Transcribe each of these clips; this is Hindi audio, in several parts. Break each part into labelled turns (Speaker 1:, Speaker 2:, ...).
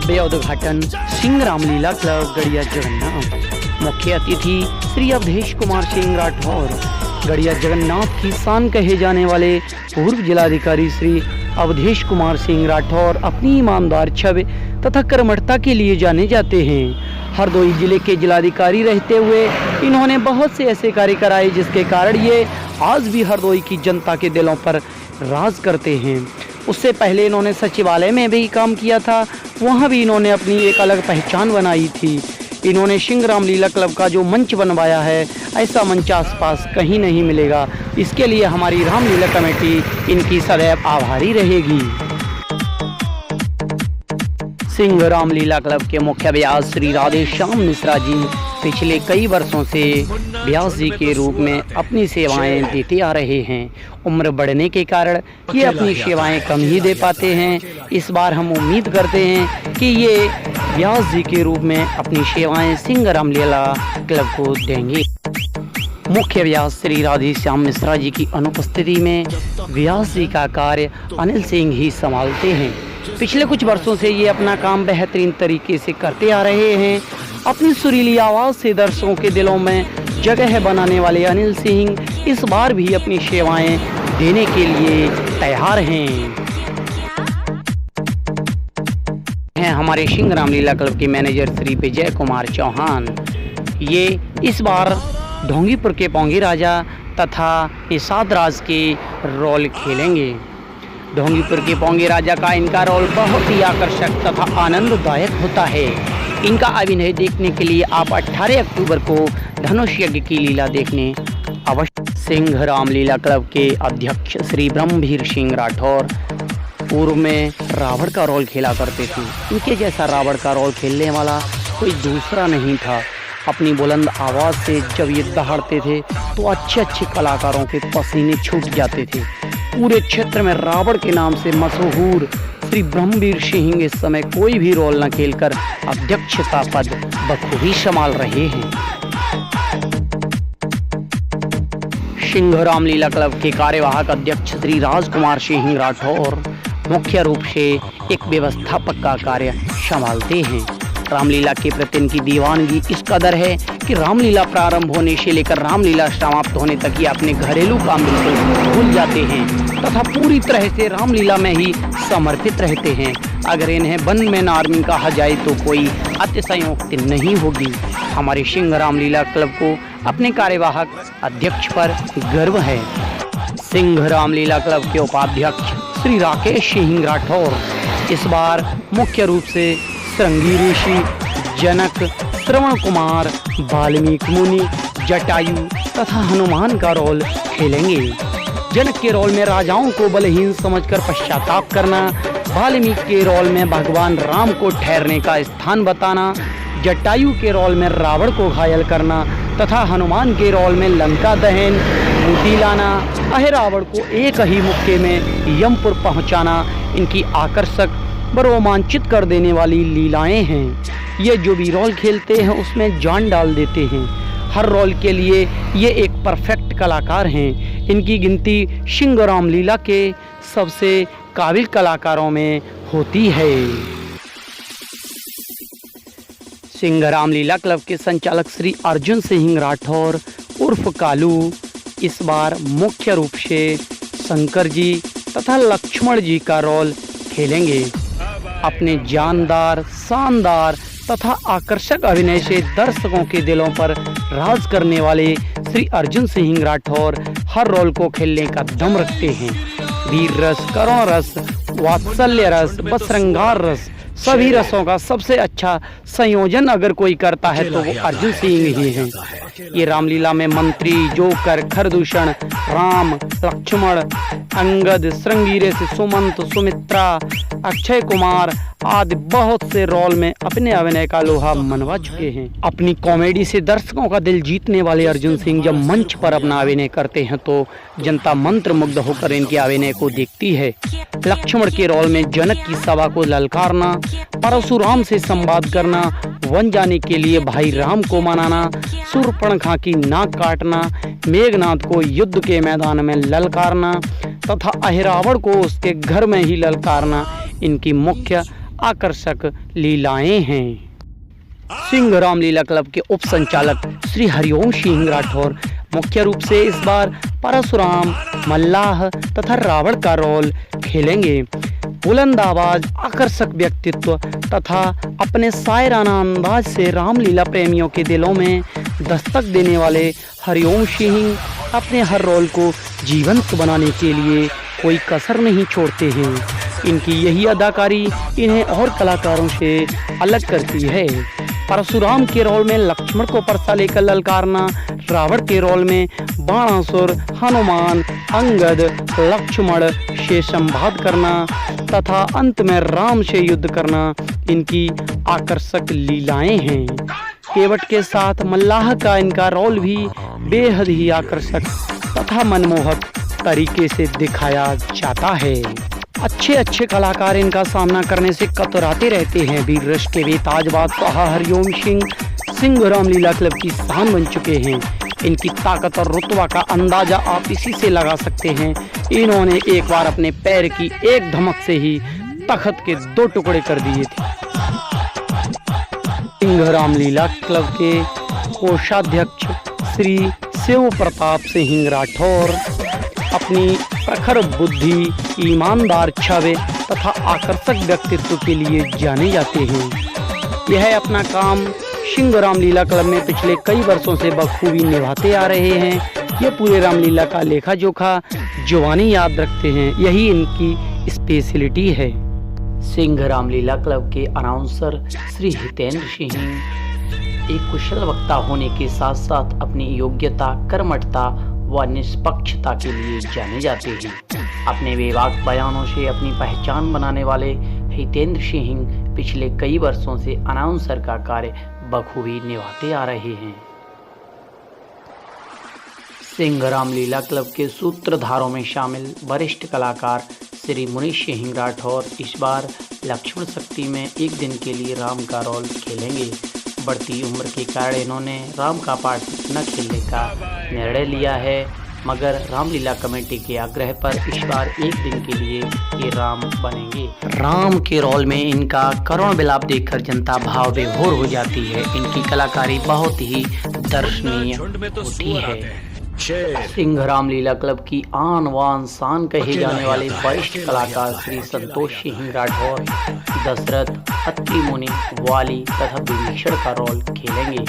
Speaker 1: भव्य उद्घाटन सिंह रामलीला क्लब गड़िया जगन्नाथ। मुख्य अतिथि श्री अवधेश कुमार सिंह राठौर। गड़िया जगन्नाथ की शान कहे जाने वाले पूर्व जिलाधिकारी श्री अवधेश कुमार सिंह राठौर अपनी ईमानदार छवि तथा कर्मठता के लिए जाने जाते हैं। हरदोई जिले के जिलाधिकारी रहते हुए इन्होंने बहुत से ऐसे कार्य कराए जिसके कारण ये आज भी हरदोई की जनता के दिलों पर राज करते हैं। उससे पहले इन्होंने सचिवालय में भी काम किया था, वहाँ भी इन्होंने अपनी एक अलग पहचान बनाई थी। इन्होंने सिंह रामलीला क्लब का जो मंच बनवाया है, ऐसा मंच आसपास कहीं नहीं मिलेगा। इसके लिए हमारी रामलीला कमेटी इनकी सदैव आभारी रहेगी। सिंह रामलीला क्लब के मुख्य व्यास श्री राधेश्याम मिश्रा जी पिछले कई वर्षों से व्यास जी के रूप में अपनी सेवाएं देते आ रहे हैं। उम्र बढ़ने के कारण ये अपनी सेवाएं कम ही दे पाते हैं। इस बार हम उम्मीद करते हैं कि ये व्यास जी के रूप में अपनी सेवाएं सिंह रामलीला क्लब को देंगे। मुख्य व्यास श्री राधेश्याम मिश्रा जी की अनुपस्थिति में व्यास जी का कार्य अनिल सिंह ही संभालते हैं। पिछले कुछ वर्षों से ये अपना काम बेहतरीन तरीके से करते आ रहे हैं। अपनी सुरीली आवाज़ से दर्शकों के दिलों में जगह बनाने वाले अनिल सिंह इस बार भी अपनी सेवाएं देने के लिए तैयार हैं। हमारे सिंह रामलीला क्लब के मैनेजर श्री विजय कुमार चौहान। ये इस बार ढोंगीपुर के पोंगी राजा तथा निषाद राज के रोल खेलेंगे। ढोंगीपुर के पोंगी राजा का इनका रोल बहुत ही आकर्षक तथा आनंददायक होता है। इनका अभिनय देखने के लिए आप 18 अक्टूबर को धनुष यज्ञ की लीला देखने अवश्य। सिंह रामलीला क्लब के अध्यक्ष श्री ब्रह्मवीर सिंह राठौर पूर्व में रावण का रोल खेला करते थे। इनके जैसा रावण का रोल खेलने वाला कोई दूसरा नहीं था। अपनी बुलंद आवाज़ से जब ये दहाड़ते थे तो अच्छे अच्छे कलाकारों के पसीने छूट जाते थे। पूरे क्षेत्र में रावण के नाम से मशहूर श्री ब्रह्मवीर सिंह इस समय कोई भी रोल न खेलकर अध्यक्षता पद बखूबी संभाल रहे हैं। सिंह रामलीला क्लब के कार्यवाहक अध्यक्ष श्री राजकुमार सिंह राठौर मुख्य रूप से एक व्यवस्थापक का कार्य संभालते हैं। रामलीला के प्रति इनकी दीवानगी इस कदर है कि रामलीला प्रारंभ होने से लेकर रामलीला समाप्त होने तक ये अपने घरेलू काम बिल्कुल भूल जाते हैं तथा पूरी तरह से रामलीला में ही समर्पित रहते हैं। अगर इन्हें वन मैन आर्मी कहा जाए तो कोई अतिशयोक्ति नहीं होगी। हमारे सिंह रामलीला क्लब को अपने कार्यवाहक अध्यक्ष पर गर्व है। सिंह रामलीला क्लब के उपाध्यक्ष श्री राकेश सिंह राठौर इस बार मुख्य रूप से श्रृंगी ऋषि, जनक, श्रवण कुमार, वाल्मीकि मुनि, जटायु तथा हनुमान का रोल खेलेंगे। जनक के रोल में राजाओं को बलहीन समझकर पश्चाताप करना, वाल्मीकि के रोल में भगवान राम को ठहरने का स्थान बताना, जटायु के रोल में रावण को घायल करना तथा हनुमान के रोल में लंका दहन, मूर्ति लाना, अहिरावण को एक ही मुक्के में यमपुर पहुंचाना इनकी आकर्षक व रोमांचित कर देने वाली लीलाएं हैं। ये जो भी रोल खेलते हैं उसमें जान डाल देते हैं। हर रोल के लिए ये एक परफेक्ट कलाकार हैं। इनकी गिनती सिंह रामलीला के सबसे काबिल कलाकारों में होती है। सिंह रामलीला क्लब के संचालक श्री अर्जुन सिंह राठौर उर्फ कालू इस बार मुख्य रूप से शंकर जी तथा लक्ष्मण जी का रोल खेलेंगे। अपने जानदार, शानदार तथा आकर्षक अभिनय से दर्शकों के दिलों पर राज करने वाले श्री अर्जुन सिंह राठौर हर रोल को खेलने का दम रखते हैं। वीर रस, करुण रस, वात्सल्य रस व श्रृंगार रस, सभी रसों का सबसे अच्छा संयोजन अगर कोई करता है तो वो अर्जुन सिंह ही हैं। ये रामलीला में मंत्री, जोकर, खरदूषण, राम, लक्ष्मण, अंगद, श्रृंगी से सुमंत, सुमित्रा, अक्षय कुमार आदि बहुत से रोल में अपने अभिनय का लोहा मनवा चुके हैं। अपनी कॉमेडी से दर्शकों का दिल जीतने वाले अर्जुन सिंह जब मंच पर अपना अभिनय करते हैं तो जनता मंत्रमुग्ध होकर इनके अभिनय को देखती है। लक्ष्मण के रोल में जनक की सभा को ललकारना, परशुराम से संवाद करना, वन जाने के लिए भाई राम को मनाना, शूर्पणखा की नाक काटना, मेघनाथ को युद्ध के मैदान में ललकारना तथा अहिरावण को उसके घर में ही ललकारना इनकी मुख्य आकर्षक लीलाएं हैं। सिंह रामलीला क्लब के उप संचालक श्री हरिओम सिंह राठौर मुख्य रूप से इस बार परशुराम, मल्लाह तथा रावण का रोल खेलेंगे। बुलंद आवाज, आकर्षक व्यक्तित्व तथा अपने शायराना अंदाज से रामलीला प्रेमियों के दिलों में दस्तक देने वाले हरिओम सिंह अपने हर रोल को जीवंत बनाने के लिए कोई कसर नहीं छोड़ते हैं। इनकी यही अदाकारी इन्हें और कलाकारों से अलग करती है। परशुराम के रोल में लक्ष्मण को परसा लेकर ललकारना, रावण के रोल में बाणासुर, हनुमान, अंगद, लक्ष्मण से संवाद करना तथा अंत में राम से युद्ध करना इनकी आकर्षक लीलाएं हैं। केवट के साथ मल्लाह का इनका रोल भी बेहद ही आकर्षक तथा मनमोहक तरीके से दिखाया जाता है। अच्छे कलाकार इनका सामना करने से कतराते रहते हैं। वीर रस के बेताज बादशाह हरिओम सिंह रामलीला क्लब की शान बन चुके हैं। इनकी ताकत और रुतबा का अंदाजा आप इसी से लगा सकते हैं। इन्होंने एक बार अपने पैर की एक धमक से ही तख्त के 2 टुकड़े कर दिए थे। सिंह रामलीला क्लब के कोषाध्यक्ष श्री शिव प्रताप सिंह राठौर अपनी प्रखर बुद्धि, ईमानदार छवि तथा आकर्षक व्यक्तित्व के लिए जाने जाते हैं। यह अपना काम सिंह रामलीला क्लब में पिछले कई वर्षों से बखूबी निभाते आ रहे हैं। ये पूरे रामलीला का लेखा जोखा जुबानी याद रखते हैं, यही इनकी स्पेशलिटी है। सिंह रामलीला क्लब के अनाउंसर श्री हितेंद्र सिंह एक कुशल वक्ता होने के साथ साथ अपनी योग्यता, कर्मठता व निष्पक्षता के लिए जाने जाते हैं। अपने बेबाक बयानों से अपनी पहचान बनाने वाले हितेंद्र सिंह पिछले कई वर्षों से अनाउंसर का कार्य बखूबी निभाते आ रहे हैं। सिंह रामलीला क्लब के सूत्रधारों में शामिल वरिष्ठ कलाकार श्री मुनीष सिंह राठौर इस बार लक्ष्मण शक्ति में एक दिन के लिए राम का रोल खेलेंगे। बढ़ती उम्र के कारण इन्होंने राम का पाठ न खेलने का निर्णय लिया है, मगर रामलीला कमेटी के आग्रह पर इस बार एक दिन के लिए ये राम बनेंगे। राम के रोल में इनका करुण विलाप देखकर जनता भाव विभोर हो जाती है। इनकी कलाकारी बहुत ही दर्शनीय होती है। सिंह रामलीला क्लब की आन वान शान कहे जाने वाले वरिष्ठ कलाकार श्री संतोष सिंह राठौर दशरथ, अत्रि मुनि, वाली तथा विभीषण का रोल खेलेंगे।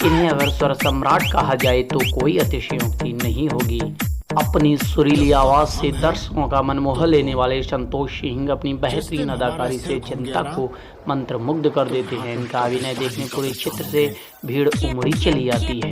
Speaker 1: इन्हें अगर स्वर सम्राट कहा जाए तो कोई अतिशयोक्ति नहीं होगी। अपनी सुरीली आवाज से दर्शकों का मन मोह लेने वाले संतोष सिंह अपनी बेहतरीन अदाकारी से जनता को मंत्रमुग्ध कर देते हैं। इनका अभिनय देखने पूरे क्षेत्र से भीड़ उमड़ी चली आती है।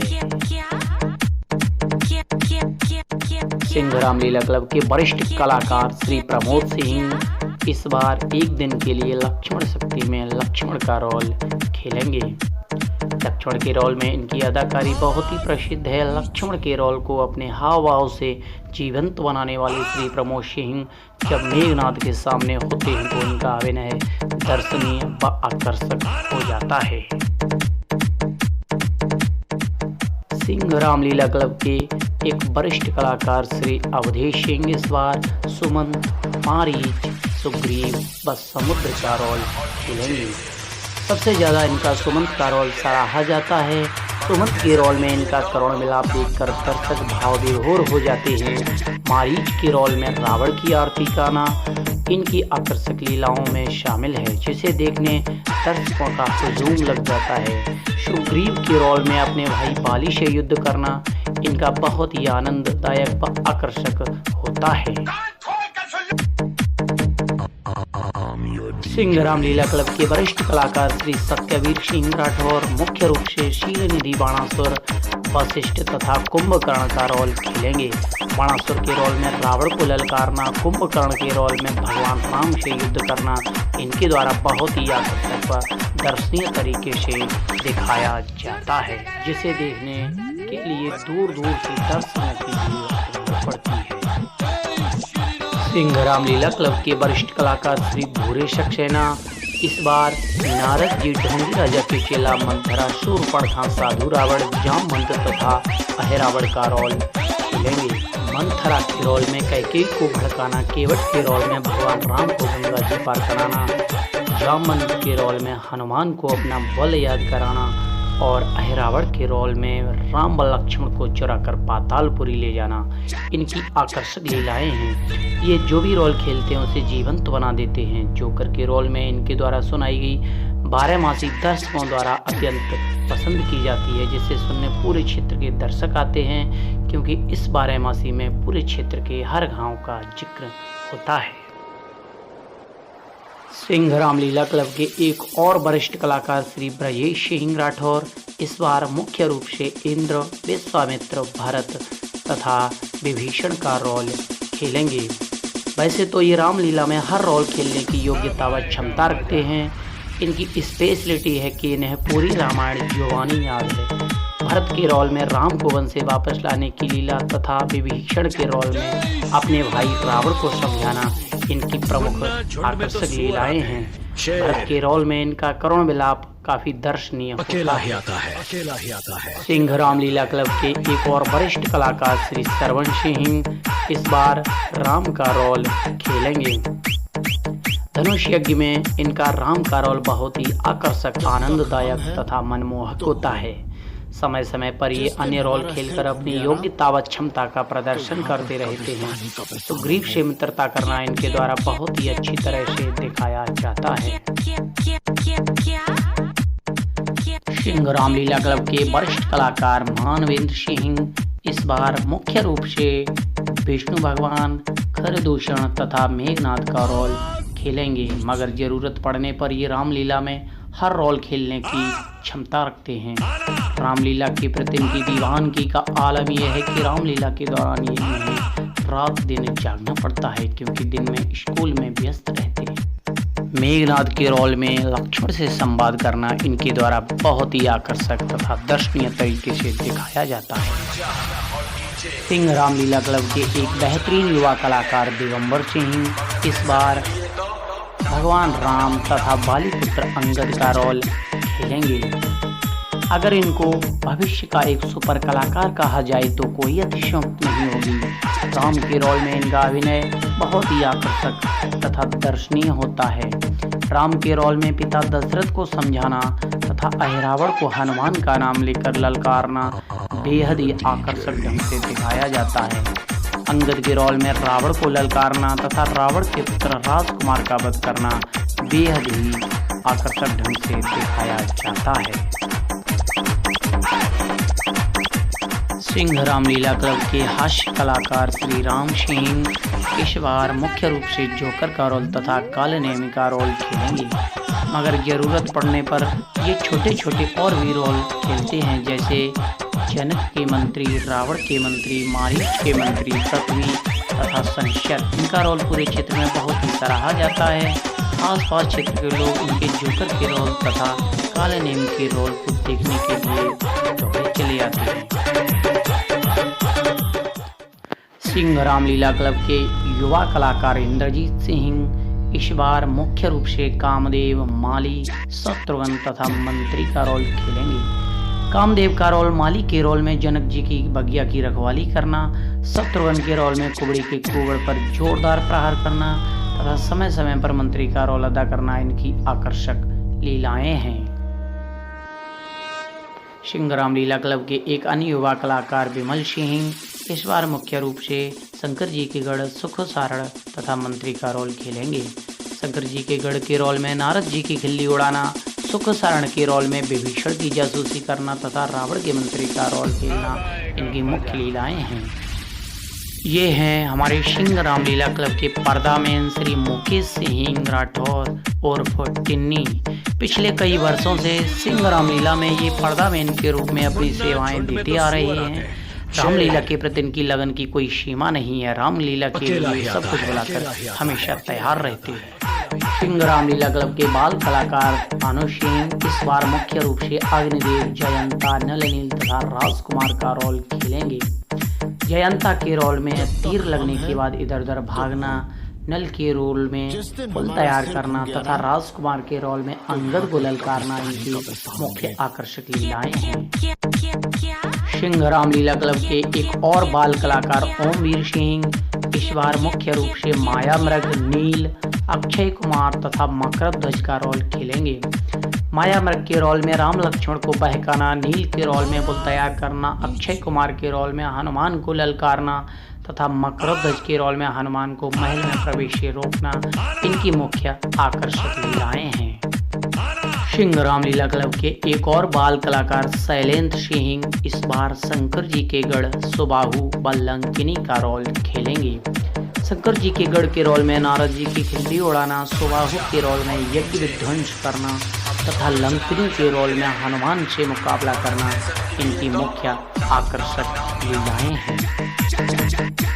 Speaker 1: सिंह रामलीला क्लब के वरिष्ठ कलाकार श्री प्रमोद सिंह इस बार एक दिन के लिए लक्ष्मण शक्ति में लक्ष्मण का रोल खेलेंगे। लक्ष्मण के रोल में इनकी अदाकारी बहुत ही प्रसिद्ध है। लक्ष्मण के रोल को अपने हाव भाव से जीवंत बनाने वाले श्री प्रमोद सिंह जब मेघनाथ के सामने होते हैं तो उनका अभिनय दर्शनीय व आकर्षक हो जाता है। सिंह रामलीला क्लब के एक वरिष्ठ कलाकार श्री अवधेश सिंह इस बार सुमंत, मारीच, सुग्रीव व समुद्र का रोल खेलेंगे। सबसे ज़्यादा इनका सुमंत का रोल सराहा जाता है। सुमंत के रोल में इनका करुण मिलाप देखकर दर्शक भाव विभोर हो जाते हैं। मारीच के रोल में रावण की आरती गाना इनकी आकर्षक लीलाओं में शामिल है, जिसे देखने दर्शकों का हुजूम लग जाता है। सुग्रीव के रोल में अपने भाई बाली से युद्ध करना इनका बहुत ही आनंददायक व आकर्षक होता है। सिंह रामलीला क्लब के वरिष्ठ कलाकार श्री सत्यवीर सिंह राठौर मुख्य रूप से शीलनिधि, बाणासुर, वशिष्ठ तथा कुंभकर्ण का रोल खेलेंगे। बाणासुर के रोल में रावण को ललकारना, कुंभकर्ण के रोल में भगवान राम से युद्ध करना इनके द्वारा बहुत ही आकर्षक व दर्शनीय तरीके से दिखाया जाता है, जिसे देखने के लिए दूर दूर से दर्शकों की भीड़ पड़ती है। सिंह रामलीला क्लब के वरिष्ठ कलाकार श्री भूरे सक्सेना इस बार नारद जी, ढोंगी राजा के चेला मंथरा, शूर्पणखा, साधु रावण, जामवंत तथा अहिरावण का रोल खेलेंगे। मंथरा के रोल में कैकेयी को भड़काना, केवट के रोल में भगवान राम को गंगा जी पार कराना, राम मंदिर के रोल में हनुमान को अपना बल याद कराना और अहिरावण के रोल में राम व लक्ष्मण को चुराकर पातालपुरी ले जाना इनकी आकर्षक लीलाएं हैं। ये जो भी रोल खेलते हैं उसे जीवंत बना देते हैं। जोकर के रोल में इनके द्वारा सुनाई गई 12 दर्शकों द्वारा अत्यंत पसंद की जाती है, जिसे सुनने पूरे क्षेत्र के दर्शक आते हैं, क्योंकि इस 12 में पूरे क्षेत्र के हर गांव का जिक्र होता है। सिंह रामलीला क्लब के एक और वरिष्ठ कलाकार श्री ब्रजेश सिंह राठौर इस बार मुख्य रूप से इंद्र, विश्वामित्र, भरत तथा विभीषण का रोल खेलेंगे। वैसे तो ये रामलीला में हर रोल खेलने की योग्यता व क्षमता रखते हैं। इनकी स्पेशलिटी है कि इन्हें पूरी रामायण जुबानी याद है। भरत के रोल में राम को वन से वापस लाने की लीला तथा विभीषण के रोल में अपने भाई रावण को समझाना इनकी प्रमुख आकर्षक लीलाएं हैं। भरत के रोल में इनका करुण विलाप काफी दर्शनीय होता है। सिंह रामलीला क्लब के एक और वरिष्ठ कलाकार श्री श्रवण सिंह इस बार राम का रोल खेलेंगे। धनुष यज्ञ में इनका राम का रोल बहुत ही आकर्षक, आनंददायक तथा मनमोहक होता है। समय समय पर ये अन्य रोल खेलकर अपनी योग्यता व क्षमता का प्रदर्शन करते रहते हैं। सुग्रीव से मित्रता करना इनके द्वारा बहुत ही अच्छी तरह से दिखाया जाता है। सिंह रामलीला क्लब के वरिष्ठ कलाकार मानवेंद्र सिंह इस बार मुख्य रूप से विष्णु भगवान, खरदूषण तथा मेघनाथ का रोल खेलेंगे, मगर जरूरत पड़ने पर ये रामलीला में हर रोल खेलने की क्षमता रखते हैं। रामलीला के प्रति इनकी दीवानगी का आलम यह है कि रामलीला के दौरान ये इन्हें रात दिन जागना पड़ता है, क्योंकि दिन में स्कूल में व्यस्त रहते हैं। मेघनाथ के रोल में लक्ष्मण से संवाद करना इनके द्वारा बहुत ही आकर्षक तथा दर्शनीय तरीके से दिखाया जाता है। सिंह रामलीला क्लब के एक बेहतरीन युवा कलाकार दिगंबर सिंह इस बार भगवान राम तथा बाली पुत्र अंगद का रोल खेलेंगे। अगर इनको भविष्य का एक सुपर कलाकार कहा जाए तो कोई अतिशयोक्ति नहीं होगी। राम के रोल में इनका अभिनय बहुत ही आकर्षक तथा दर्शनीय होता है। राम के रोल में पिता दशरथ को समझाना तथा अहिरावण को हनुमान का नाम लेकर ललकारना बेहद ही आकर्षक ढंग से दिखाया जाता है। अंगद के रोल में रावण को ललकारना तथा रावण के पुत्र राजकुमार का वध करना बेहद ही आकर्षक ढंग से दिखाया जाता है। सिंह रामलीला क्लब के हास्य कलाकार श्री राम सिंह इस बार मुख्य रूप से जोकर का रोल तथा कालनेमी का रोल खेलेंगे, मगर जरूरत पड़ने पर ये छोटे छोटे और भी रोल खेलते हैं, जैसे जनक के मंत्री, रावण के मंत्री, मारीच के मंत्री, पृथ्वी तथा संशय। इनका रोल पूरे क्षेत्र में बहुत ही सराहा जाता है। आसपास क्षेत्र के लोग इनके जोकर के रोल तथा कालनेमी के रोल को देखने के लिए दौड़े चले आते हैं। सिंह रामलीला क्लब के युवा कलाकार इंद्रजीत सिंह इस बार मुख्य रूप से कामदेव, माली, शत्रुघ्न तथा मंत्री का रोल खेलेंगे। कामदेव का रोल माली के रोल में जनक जी की बगिया की रखवाली करना, शत्रुघ्न के रोल में कुबड़ी के कुबड़ पर जोरदार प्रहार करना तथा समय समय पर मंत्री का रोल अदा करना इनकी आकर्षक लीलाएं हैं। सिंह रामलीला क्लब के एक अन्य युवा कलाकार विमल सिंह इस बार मुख्य रूप से शंकर जी के गढ़, सुख सारण तथा मंत्री का रोल खेलेंगे। शंकर जी के गढ़ के रोल में नारद जी की खिल्ली उड़ाना, सुख सारण के रोल में विभीषण की जासूसी करना तथा रावण के मंत्री का रोल खेलना इनकी मुख्य लीलाएं हैं। ये हैं हमारे सिंह रामलीला क्लब के पर्दा में श्री मुकेश सिंह राठौर उर्फ टिन्नी। पिछले कई वर्षों से सिंह रामलीला में ये पर्दा मैन के रूप में अपनी सेवाएं देते आ रहे हैं। रामलीला के प्रति इनकी लगन की कोई सीमा नहीं है। रामलीला के लिए सब कुछ बुलाकर हमेशा तैयार रहते हैं। सिंह रामलीला क्लब के बाल कलाकार भानु सिंह इस बार मुख्य रूप से अग्निदेव, जयंता, नलनील तथा राजकुमार का रोल खेलेंगे। जयंता के रोल में तीर लगने के बाद इधर उधर भागना, नल के रोल में पुल तैयार करना तथा राजकुमार के रोल में अंगद को ललकारना इनकी मुख्य आकर्षक लीलाएं हैं। सिंह रामलीला क्लब के एक और बाल कलाकार ओमवीर सिंह इस बार मुख्य रूप से माया मृग, नील, अक्षय कुमार तथा मकरध्वज का रोल खेलेंगे। माया मृग के रोल में राम लक्ष्मण को बहकाना, नील के रोल में पुल तैयार करना, अक्षय कुमार के रोल में हनुमान को ललकारना तथा मकरध्वज के रोल में हनुमान को महल में प्रवेश से रोकना इनकी मुख्य आकर्षक लीलाएं हैं। सिंह रामलीला क्लब के एक और बाल कलाकार शैलेंद्र सिंह इस बार शंकर जी के गढ़ सुबाहु बल्लंकिनी का रोल खेलेंगे। शंकर जी के गढ़ के रोल में नारद जी की खिल्ली उड़ाना, सुबाहु के रोल में यज्ञ विध्वंस करना तथा लंकिनी के रोल में हनुमान से मुकाबला करना इनकी मुख्य आकर्षक लीलाएं हैं।